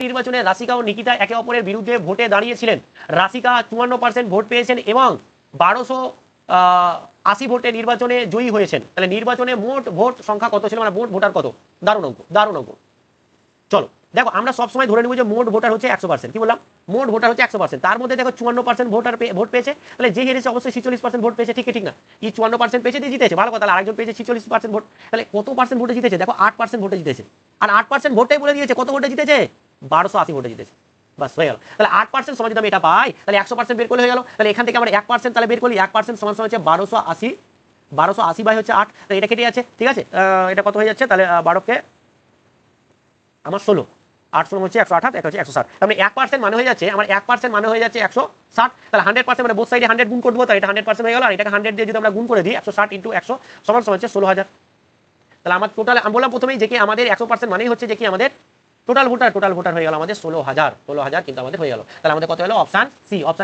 নির্বাচনে রাশিকা ও নিকিতা একে অপরের বিরুদ্ধে ভোটে দাঁড়িয়েছিলেন। রাশিকা 54% ভোট পেয়েছেন এবং 1280 ভোটে নির্বাচনে জয়ী হয়েছেন। তাহলে নির্বাচনে মোট ভোট সংখ্যা কত ছিল, মানে মোট ভোটার কত? দারুণ অঙ্ক, দারুণ অঙ্ক। চলো দেখো, আমরা সবসময় ধরে নেব যে মোট ভোটার হচ্ছে 100%। কি বললাম? মোট ভোটার হচ্ছে 100%। তার মধ্যে দেখো 54% ভোট পেয়েছে, তাহলে যে হেরেছে অবশ্যই 46% ভোট পেয়েছে। ঠিক ঠিক না? কি 54% পেয়েছে দিয়ে জিতেছে, ভালো কথা। তাহলে আরেকজন পেয়েছে 46% ভোট, তাহলে কত পার্সেন্ট ভোটে জিতেছে? দেখো 8% ভোটে জিতেছে। আর 8% ভোটটাই বলে দিয়েছে কত ভোটে জিতেছে, 1280 ভোটে জিতেছে। বাস হয়ে গেল। তাহলে 8% সময় যদি আমি এটা পাই, তাহলে 100% বের করলে হয়ে গেল। তাহলে এখান থেকে আমরা 1% তাহলে বের করলি, 1% সমান সমান হচ্ছে 1280 বাই হচ্ছে 8। তাহলে এটা কেটে যাচ্ছে, ঠিক আছে। এটা কত হয়ে যাচ্ছে তাহলে? 12কে আমার 16, 8 ষোলো হচ্ছে 128, এটা হচ্ছে 160। তার মানে 1% মানে হয়ে যাচ্ছে আমার 1% মানে হয়ে যাচ্ছে 160। তাহলে 100% মানে বোথ সাইডে 100 গুণ করে দেবো, তাহলে এটা 100% হয়ে গেল। আর এটাকে 100 দিয়ে যদি আমরা গুণ করে দিই, 160 ইন্টু 100 সমান সমান হচ্ছে 16,000। তাহলে আমার টোটাল, আমি বললাম প্রথমেই যে কি আমাদের 100% মানেই হচ্ছে যে কি আমাদের টোটাল ভোটার হয়ে গেল আমাদের 16,000 কিন্তু আমাদের হয়ে গেল। তাহলে আমাদের কত হলো? Option C, option